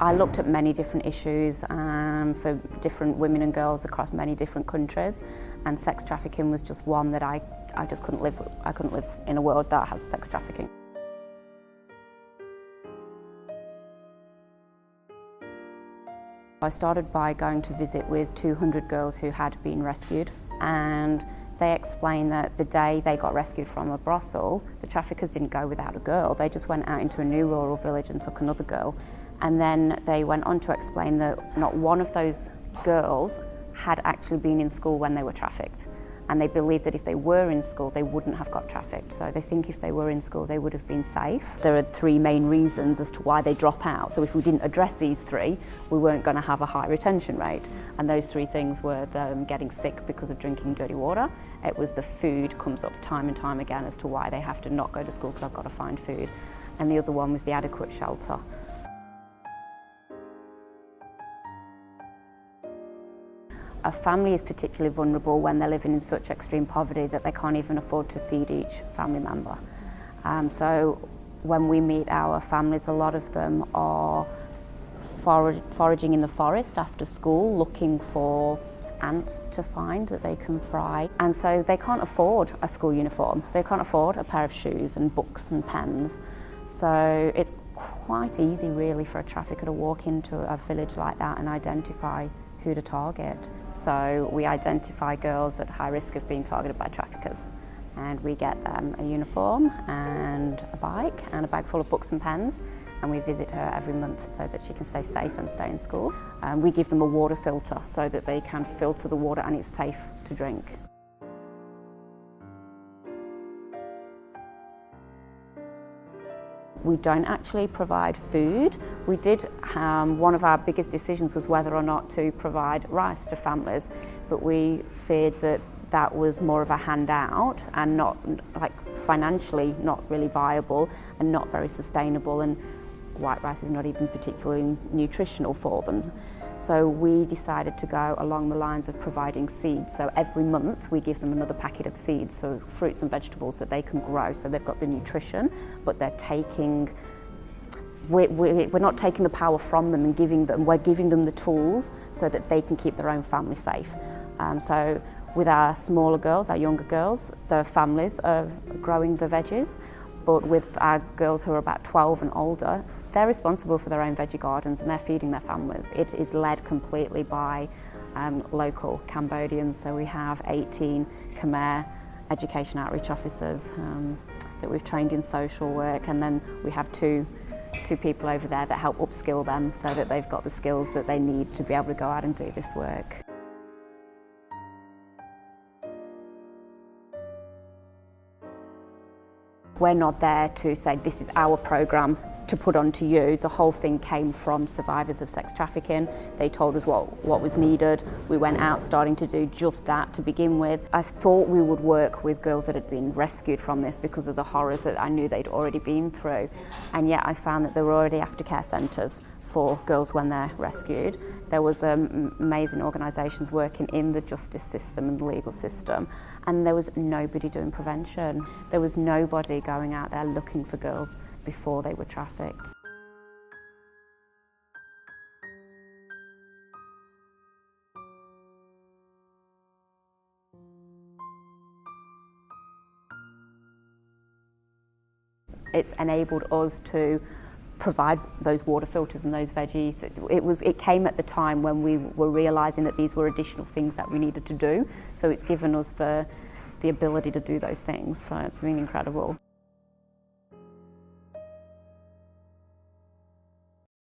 I looked at many different issues for different women and girls across many different countries, and sex trafficking was just one that I just couldn't live with. I couldn't live in a world that has sex trafficking. I started by going to visit with 200 girls who had been rescued, and they explained that the day they got rescued from a brothel, the traffickers didn't go without a girl. They just went out into a new rural village and took another girl. And then they went on to explain that not one of those girls had actually been in school when they were trafficked. And they believed that if they were in school, they wouldn't have got trafficked. So they think if they were in school, they would have been safe. There are three main reasons as to why they drop out. So if we didn't address these three, we weren't going to have a high retention rate. And those three things were them getting sick because of drinking dirty water. It was the food comes up time and time again as to why they have to not go to school because I've got to find food. And the other one was the adequate shelter. A family is particularly vulnerable when they're living in such extreme poverty that they can't even afford to feed each family member. So when we meet our families, a lot of them are foraging in the forest after school, looking for ants to find that they can fry. And so they can't afford a school uniform. They can't afford a pair of shoes and books and pens. So it's quite easy really for a trafficker to walk into a village like that and identify who to target. So we identify girls at high risk of being targeted by traffickers, and we get them a uniform and a bike and a bag full of books and pens, and we visit her every month so that she can stay safe and stay in school. We give them a water filter so that they can filter the water and it's safe to drink. We don't actually provide food. We did, one of our biggest decisions was whether or not to provide rice to families, but we feared that that was more of a handout and not, like, financially not really viable and not very sustainable, and white rice is not even particularly nutritional for them. So we decided to go along the lines of providing seeds. So every month we give them another packet of seeds, so fruits and vegetables that they can grow. So they've got the nutrition, but they're taking, we're not taking the power from them and giving them, we're giving them the tools so that they can keep their own family safe. So with our smaller girls, our younger girls, the families are growing the veggies, but with our girls who are about 12 and older, they're responsible for their own veggie gardens and they're feeding their families. It is led completely by local Cambodians, so we have 18 Khmer education outreach officers that we've trained in social work, and then we have two people over there that help upskill them so that they've got the skills that they need to be able to go out and do this work. We're not there to say this is our programme to put onto you. The whole thing came from survivors of sex trafficking. They told us what was needed. We went out starting to do just that to begin with. I thought we would work with girls that had been rescued from this because of the horrors that I knew they'd already been through, and yet I found that there were already aftercare centres for girls when they're rescued. There was amazing organisations working in the justice system and the legal system, and there was nobody doing prevention. There was nobody going out there looking for girls before they were trafficked. It's enabled us to provide those water filters and those veggies. It came at the time when we were realising that these were additional things that we needed to do, so it's given us the ability to do those things, so it's been incredible.